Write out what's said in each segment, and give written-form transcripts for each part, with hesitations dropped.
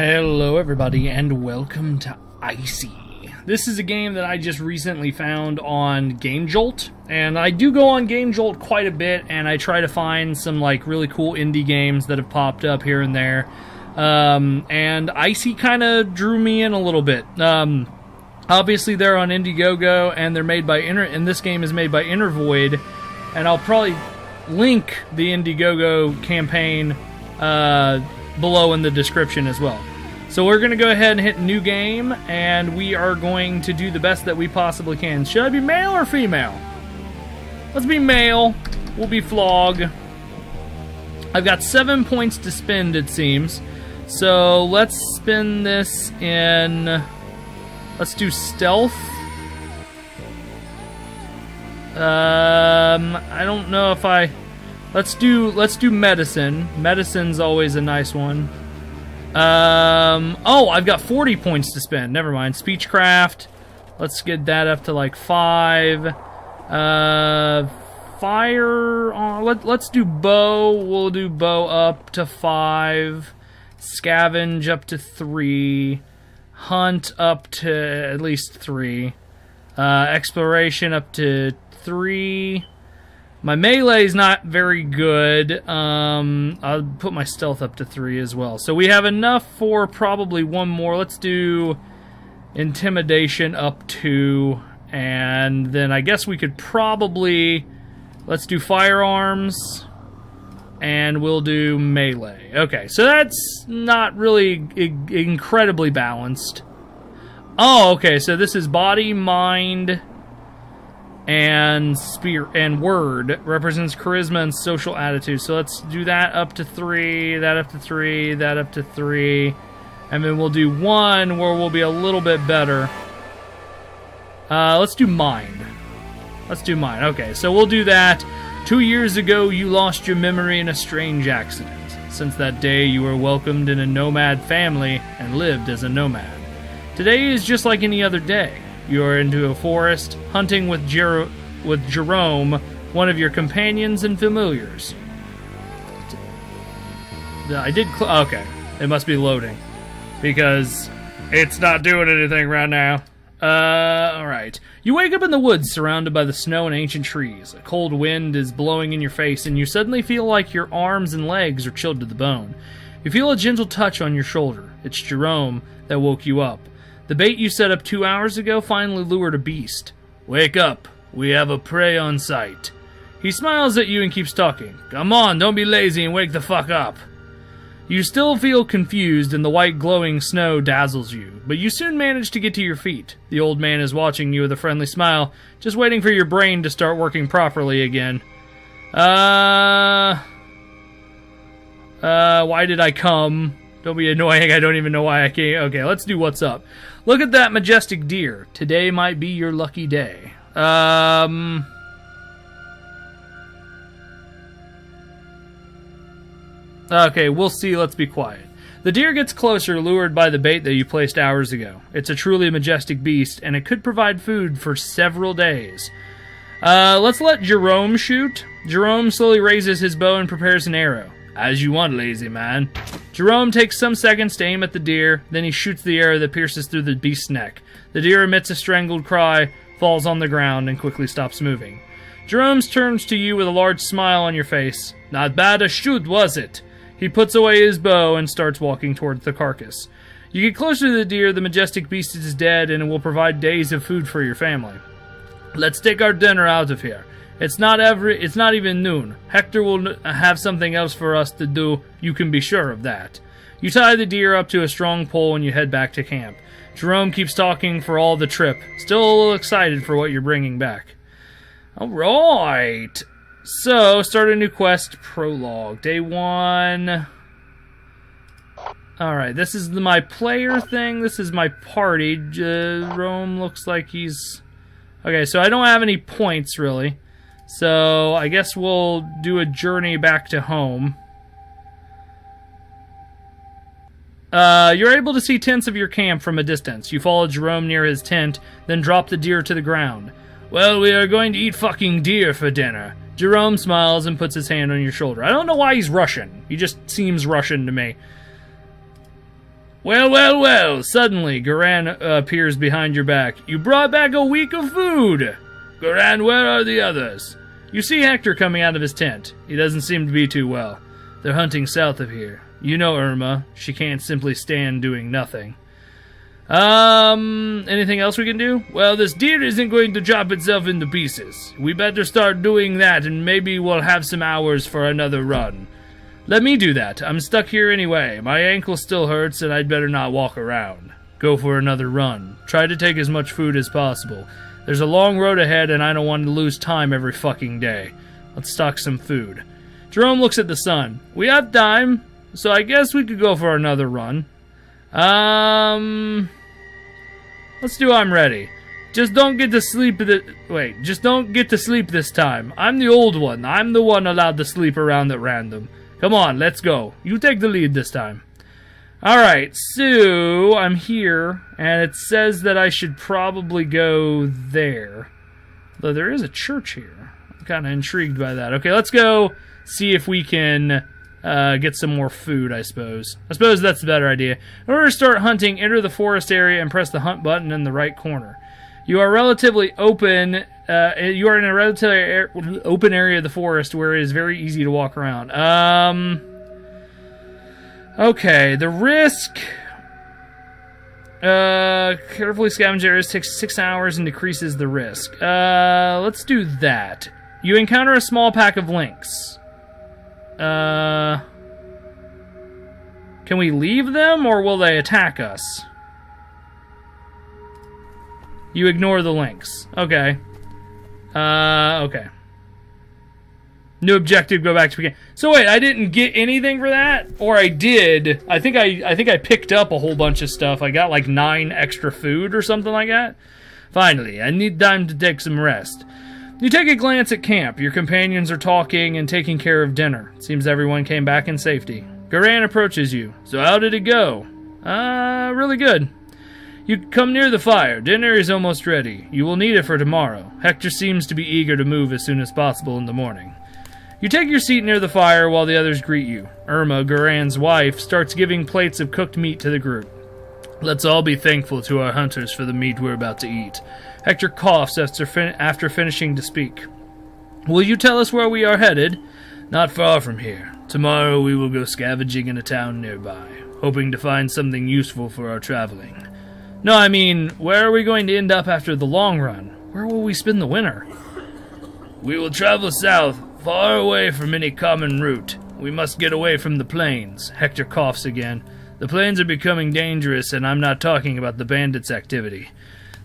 Hello everybody and welcome to Icy. This is a game that I just recently found on GameJolt, and I do go on GameJolt quite a bit, and I try to find some like really cool indie games that have popped up here and there. And Icy kind of drew me in a little bit. Obviously they're on Indiegogo, and they're made by and this game is made by Intervoid, and I'll probably link the Indiegogo campaign below in the description as well. So we're going to go ahead and hit new game, and we are going to do the best that we possibly can. Should I be male or female? Let's be male. We'll be Flog. I've got 7 points to spend, it seems. So let's spend this in... Let's do stealth. I don't know if I... Let's do medicine. Medicine's always a nice one. Oh, I've got 40 points to spend. Never mind. Speechcraft. Let's get that up to like 5. Fire. Let's do bow. We'll do bow up to 5. Scavenge up to 3. Hunt up to at least 3. Exploration up to 3. My melee's not very good. I'll put my stealth up to 3 as well. So we have enough for probably one more. Let's do intimidation up 2. And then I guess we could probably... Let's do firearms. And we'll do melee. Okay, so that's not really incredibly balanced. Oh, okay, so this is body, mind... and spirit and word represents charisma and social attitude. So let's do that up to 3, that up to 3, that up to 3, and then we'll do 1 where we'll be a little bit better. Let's do mind. Let's do mind. Okay, so we'll do that. 2 years ago, you lost your memory in a strange accident. Since that day, you were welcomed in a nomad family and lived as a nomad. Today is just like any other day. You are into a forest, hunting with Jerome, one of your companions and familiars. I did... okay, it must be loading. Because it's not doing anything right now. Alright. You wake up in the woods, surrounded by the snow and ancient trees. A cold wind is blowing in your face, and you suddenly feel like your arms and legs are chilled to the bone. You feel a gentle touch on your shoulder. It's Jerome that woke you up. The bait you set up 2 hours ago finally lured a beast. Wake up. We have a prey on sight. He smiles at you and keeps talking. Come on, don't be lazy and wake the fuck up. You still feel confused and the white glowing snow dazzles you, but you soon manage to get to your feet. The old man is watching you with a friendly smile, just waiting for your brain to start working properly again. Why did I come? Don't be annoying, I don't even know why I came. Okay, let's do what's up. Look at that majestic deer. Today might be your lucky day. Okay, we'll see. Let's be quiet. The deer gets closer, lured by the bait that you placed hours ago. It's a truly majestic beast, and it could provide food for several days. Let's let Jerome shoot. Jerome slowly raises his bow and prepares an arrow. As you want, lazy man. Jerome takes some seconds to aim at the deer, then he shoots the arrow that pierces through the beast's neck. The deer emits a strangled cry, falls on the ground, and quickly stops moving. Jerome turns to you with a large smile on your face. Not bad a shoot, was it? He puts away his bow and starts walking towards the carcass. You get closer to the deer, the majestic beast is dead, and it will provide days of food for your family. Let's take our dinner out of here. It's not even noon. Hector will have something else for us to do, you can be sure of that. You tie the deer up to a strong pole and you head back to camp. Jerome keeps talking for all the trip, still a little excited for what you're bringing back. Alright. So, start a new quest, prologue. Day 1. Alright, this is my player thing, this is my party. Jerome looks like he's... Okay, so I don't have any points, really. So, I guess we'll do a journey back to home. You're able to see tents of your camp from a distance. You follow Jerome near his tent, then drop the deer to the ground. Well, we are going to eat fucking deer for dinner. Jerome smiles and puts his hand on your shoulder. I don't know why he's Russian. He just seems Russian to me. Well, well, well. Suddenly, Garan appears behind your back. You brought back a week of food. Garan, where are the others? You see Hector coming out of his tent. He doesn't seem to be too well. They're hunting south of here. You know Irma. She can't simply stand doing nothing. Anything else we can do? Well, this deer isn't going to chop itself into pieces. We better start doing that, and maybe we'll have some hours for another run. Let me do that. I'm stuck here anyway. My ankle still hurts, and I'd better not walk around. Go for another run. Try to take as much food as possible. There's a long road ahead, and I don't want to lose time every fucking day. Let's stock some food. Jerome looks at the sun. We have time, so I guess we could go for another run. Let's do I'm ready. Just don't get to sleep just don't get to sleep this time. I'm the old one. I'm the one allowed to sleep around at random. Come on, let's go. You take the lead this time. Alright, so I'm here, and it says that I should probably go there. Though there is a church here. I'm kind of intrigued by that. Okay, let's go see if we can get some more food, I suppose. I suppose that's the better idea. In order to start hunting, enter the forest area and press the hunt button in the right corner. You are relatively open. You are in a relatively open area of the forest where it is very easy to walk around. Okay, the risk. Carefully scavenge areas takes 6 hours and decreases the risk. Let's do that. You encounter a small pack of lynx. Can we leave them, or will they attack us? You ignore the lynx. Okay. Okay. New objective, go back to beginning. So wait, I didn't get anything for that? Or I did. I think I picked up a whole bunch of stuff. I got like 9 extra food or something like that. Finally, I need time to take some rest. You take a glance at camp. Your companions are talking and taking care of dinner. It seems everyone came back in safety. Garan approaches you. So how did it go? Really good. You come near the fire. Dinner is almost ready. You will need it for tomorrow. Hector seems to be eager to move as soon as possible in the morning. You take your seat near the fire while the others greet you. Irma, Garan's wife, starts giving plates of cooked meat to the group. Let's all be thankful to our hunters for the meat we're about to eat. Hector coughs after finishing to speak. Will you tell us where we are headed? Not far from here. Tomorrow we will go scavenging in a town nearby, hoping to find something useful for our traveling. No, I mean, where are we going to end up after the long run? Where will we spend the winter? We will travel south, far away from any common route. We must get away from the plains. Hector coughs again. The plains are becoming dangerous, and I'm not talking about the bandits' activity.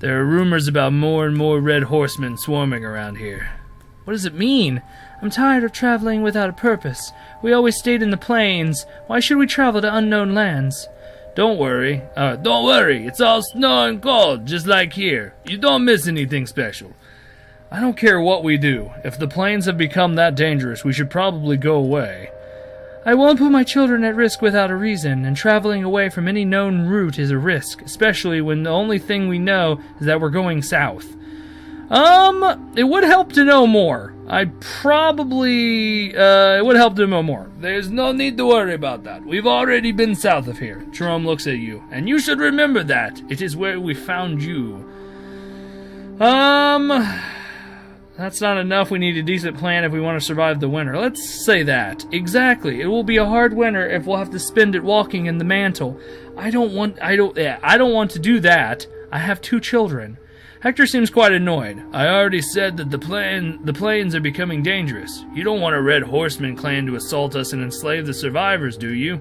There are rumors about more and more red horsemen swarming around here. What does it mean? I'm tired of traveling without a purpose. We always stayed in the plains. Why should we travel to unknown lands? Don't worry. It's all snow and cold, just like here. You don't miss anything special. I don't care what we do. If the plains have become that dangerous, we should probably go away. I won't put my children at risk without a reason, and traveling away from any known route is a risk, especially when the only thing we know is that we're going south. It would help to know more. It would help to know more. There's no need to worry about that. We've already been south of here. Jerome looks at you, and you should remember that. It is where we found you. That's not enough. We need a decent plan if we want to survive the winter. Let's say that. Exactly. It will be a hard winter if we'll have to spend it walking in the mantle. I don't want to do that. I have 2 children. Hector seems quite annoyed. I already said that the plains are becoming dangerous. You don't want a red horseman clan to assault us and enslave the survivors, do you?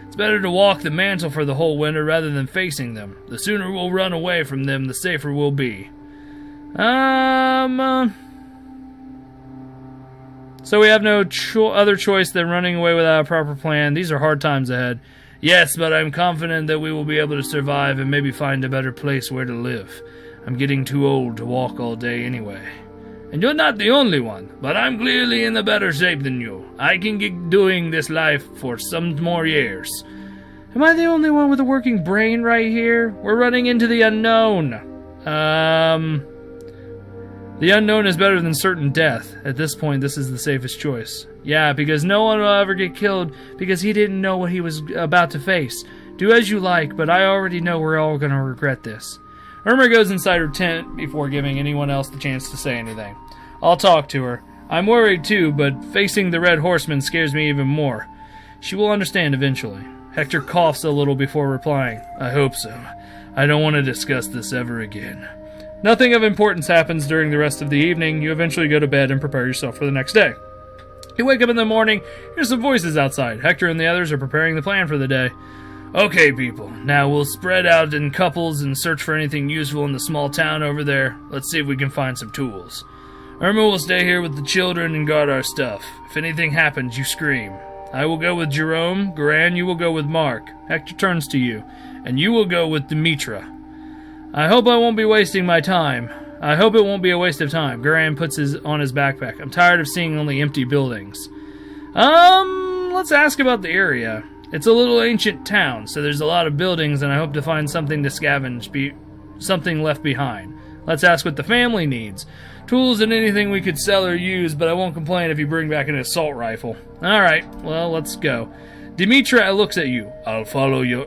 It's better to walk the mantle for the whole winter rather than facing them. The sooner we'll run away from them, the safer we'll be. So we have no other choice than running away without a proper plan. These are hard times ahead. Yes, but I'm confident that we will be able to survive and maybe find a better place where to live. I'm getting too old to walk all day anyway. And you're not the only one, but I'm clearly in a better shape than you. I can get doing this life for some more years. Am I the only one with a working brain right here? We're running into the unknown. The unknown is better than certain death. At this point, this is the safest choice. Yeah, because no one will ever get killed because he didn't know what he was about to face. Do as you like, but I already know we're all gonna regret this. Irma goes inside her tent before giving anyone else the chance to say anything. I'll talk to her. I'm worried too, but facing the Red Horseman scares me even more. She will understand eventually. Hector coughs a little before replying. I hope so. I don't want to discuss this ever again. Nothing of importance happens during the rest of the evening. You eventually go to bed and prepare yourself for the next day. You wake up in the morning, hear some voices outside. Hector and the others are preparing the plan for the day. Okay, people, now we'll spread out in couples and search for anything useful in the small town over there. Let's see if we can find some tools. Irma will stay here with the children and guard our stuff. If anything happens, you scream. I will go with Jerome. Garan, you will go with Mark. Hector turns to you, and you will go with Dimitra. I hope I won't be wasting my time. I hope it won't be a waste of time. Garan puts on his backpack. I'm tired of seeing only empty buildings. Let's ask about the area. It's a little ancient town, so there's a lot of buildings, and I hope to find something to scavenge, something left behind. Let's ask what the family needs. Tools and anything we could sell or use, but I won't complain if you bring back an assault rifle. Alright, well, let's go. Dimitra looks at you. I'll follow your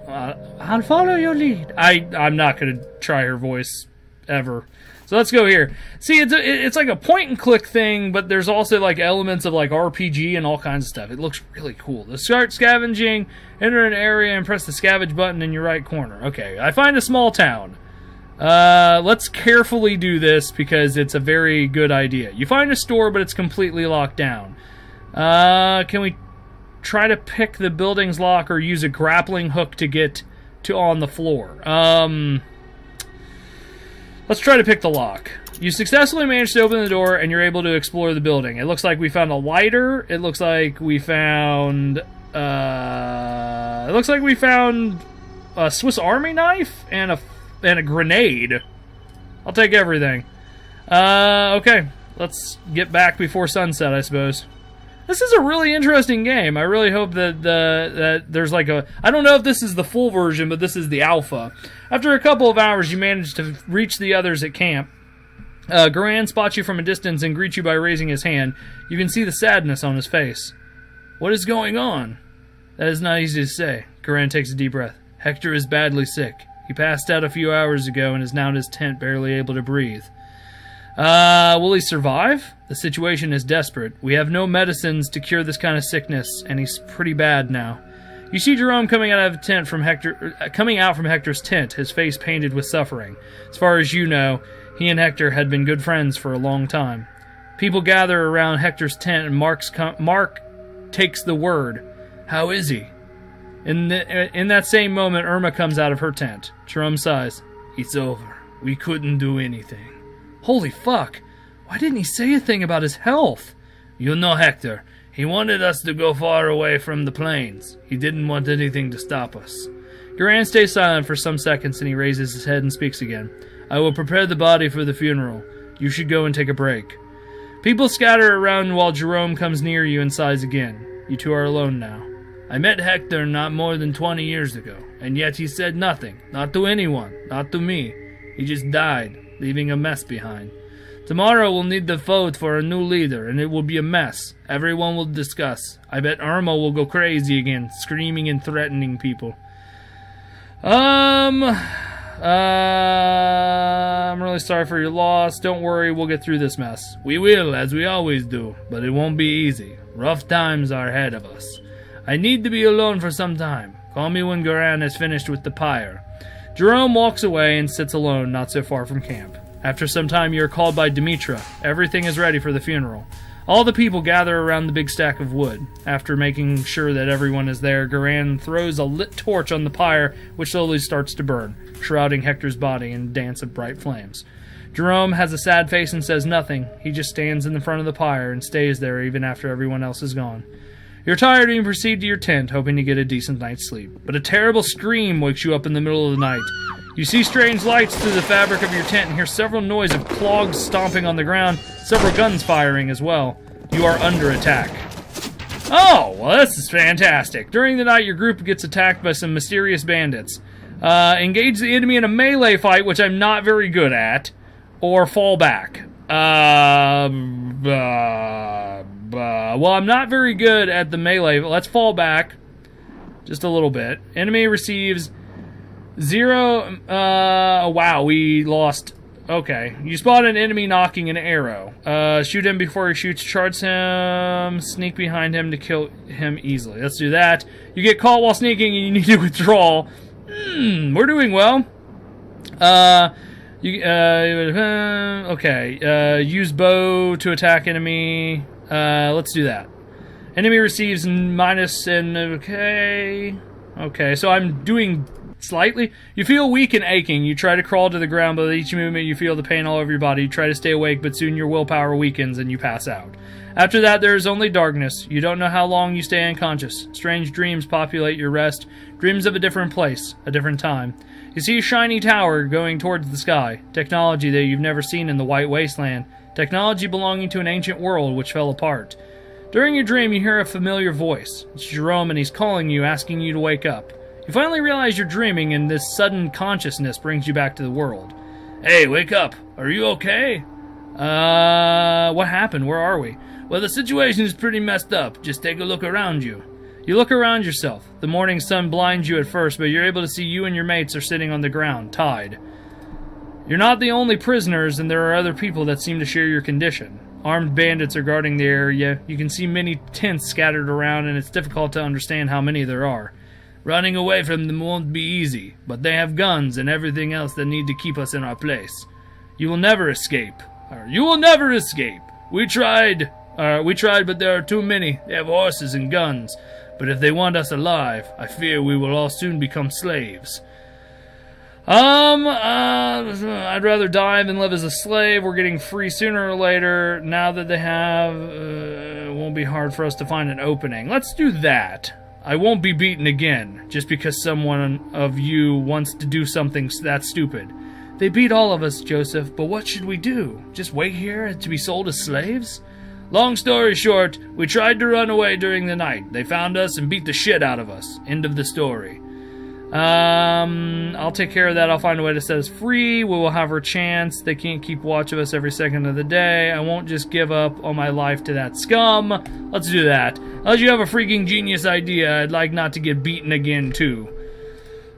lead. I'm not going to try her voice ever. So let's go here. See, it's like a point and click thing, but there's also like elements of like RPG and all kinds of stuff. It looks really cool. To start scavenging, enter an area and press the scavenge button in your right corner. Okay, I find a small town. Let's carefully do this because it's a very good idea. You find a store, but it's completely locked down. Can we try to pick the building's lock or use a grappling hook to get to on the floor? Let's try to pick the lock. You successfully managed to open the door and you're able to explore the building. It looks like we found a lighter. It looks like we found a Swiss Army knife and a grenade. I'll take everything. Okay, let's get back before sunset, I suppose. This is a really interesting game. I really hope that that there's like a... I don't know if this is the full version, but this is the alpha. After a couple of hours, you manage to reach the others at camp. Garan spots you from a distance and greets you by raising his hand. You can see the sadness on his face. What is going on? That is not easy to say. Garan takes a deep breath. Hector is badly sick. He passed out a few hours ago and is now in his tent, barely able to breathe. Will he survive? The situation is desperate. We have no medicines to cure this kind of sickness, and he's pretty bad now. You see Jerome coming out from Hector's tent, his face painted with suffering. As far as you know, he and Hector had been good friends for a long time. People gather around Hector's tent, and Mark takes the word. How is he? In that same moment, Irma comes out of her tent. Jerome sighs. It's over. We couldn't do anything. Holy fuck! Why didn't he say a thing about his health? You know Hector. He wanted us to go far away from the plains. He didn't want anything to stop us. Garan stays silent for some seconds and he raises his head and speaks again. I will prepare the body for the funeral. You should go and take a break. People scatter around while Jerome comes near you and sighs again. You two are alone now. I met Hector not more than 20 years ago, and yet he said nothing. Not to anyone. Not to me. He just died, leaving a mess behind. Tomorrow we'll need to vote for a new leader, and it will be a mess. Everyone will discuss. I bet Irma will go crazy again, screaming and threatening people. I'm really sorry for your loss. Don't worry, we'll get through this mess. We will, as we always do, but it won't be easy. Rough times are ahead of us. I need to be alone for some time. Call me when Garan has finished with the pyre. Jerome walks away and sits alone, not so far from camp. After some time, you are called by Dimitra. Everything is ready for the funeral. All the people gather around the big stack of wood. After making sure that everyone is there, Garan throws a lit torch on the pyre, which slowly starts to burn, shrouding Hector's body in a dance of bright flames. Jerome has a sad face and says nothing. He just stands in the front of the pyre and stays there even after everyone else is gone. You're tired and you proceed to your tent, hoping to get a decent night's sleep. But a terrible scream wakes you up in the middle of the night. You see strange lights through the fabric of your tent and hear several noises of clogs stomping on the ground, several guns firing as well. You are under attack. Oh, well, this is fantastic. During the night, your group gets attacked by some mysterious bandits. Engage the enemy in a melee fight, which I'm not very good at, or fall back. Well, I'm not very good at the melee. Let's fall back. Just a little bit. Enemy receives 0. Wow, we lost. Okay. You spot an enemy knocking an arrow. Shoot him before he shoots. Charge him. Sneak behind him to kill him easily. Let's do that. You get caught while sneaking and you need to withdraw. We're doing well. Okay. Use bow to attack enemy. Let's do that. Enemy receives minus and okay. Okay, so I'm doing slightly. You feel weak and aching. You try to crawl to the ground, but with each movement you feel the pain all over your body. You try to stay awake, but soon your willpower weakens and you pass out. After that, there is only darkness. You don't know how long you stay unconscious. Strange dreams populate your rest. Dreams of a different place, a different time. You see a shiny tower going towards the sky. Technology that you've never seen in the White Wasteland. Technology belonging to an ancient world which fell apart. During your dream, you hear a familiar voice. It's Jerome, and he's calling you, asking you to wake up. You finally realize you're dreaming, and this sudden consciousness brings you back to the world. Hey, wake up. Are you okay? What happened? Where are we? Well, the situation is pretty messed up. Just take a look around you. You look around yourself. The morning sun blinds you at first, but you're able to see you and your mates are sitting on the ground, tied. You're not the only prisoners, and there are other people that seem to share your condition. Armed bandits are guarding the area. You can see many tents scattered around, and it's difficult to understand how many there are. Running away from them won't be easy, but they have guns and everything else that need to keep us in our place. You will never escape. You will never escape. We tried, but there are too many. They have horses and guns. But if they want us alive, I fear we will all soon become slaves. I'd rather die than live as a slave. We're getting free sooner or later. Now that they have, it won't be hard for us to find an opening. Let's do that. I won't be beaten again, just because someone of you wants to do something that stupid. They beat all of us, Joseph, but what should we do? Just wait here to be sold as slaves? Long story short, we tried to run away during the night. They found us and beat the shit out of us. End of the story. I'll take care of that. I'll find a way to set us free. We will have our chance. They can't keep watch of us every second of the day. I won't just give up on my life to that scum. Let's do that. Unless you have a freaking genius idea, I'd like not to get beaten again, too.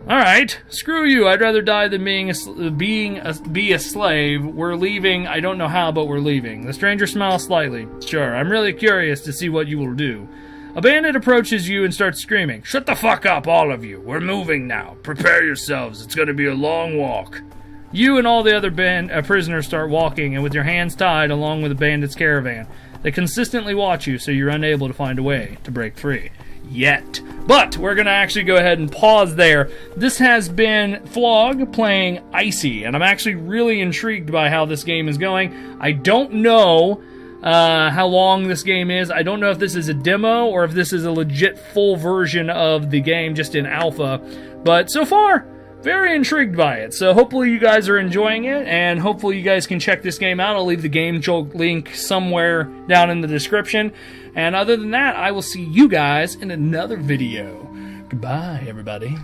Alright, screw you. I'd rather die than be a slave. We're leaving. I don't know how, but we're leaving. The stranger smiles slightly. Sure, I'm really curious to see what you will do. A bandit approaches you and starts screaming. Shut the fuck up, all of you. We're moving now. Prepare yourselves. It's going to be a long walk. You and all the other prisoners start walking, and with your hands tied along with the bandit's caravan. They consistently watch you, so you're unable to find a way to break free. Yet. But we're going to actually go ahead and pause there. This has been Flog playing Icy, and I'm actually really intrigued by how this game is going. I don't know how long this game is. I don't know if this is a demo or if this is a legit full version of the game just in alpha, but so far, very intrigued by it. So hopefully you guys are enjoying it, and hopefully you guys can check this game out. I'll leave the game link somewhere down in the description, and other than that, I will see you guys in another video. Goodbye, everybody.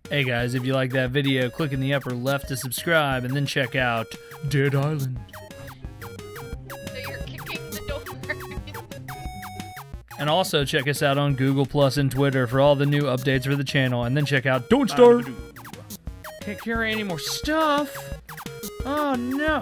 Hey guys, if you like that video, click in the upper left to subscribe, and then check out Dead Island. And also check us out on Google Plus and Twitter for all the new updates for the channel. And then check out Don't Start! Can't carry any more stuff! Oh no!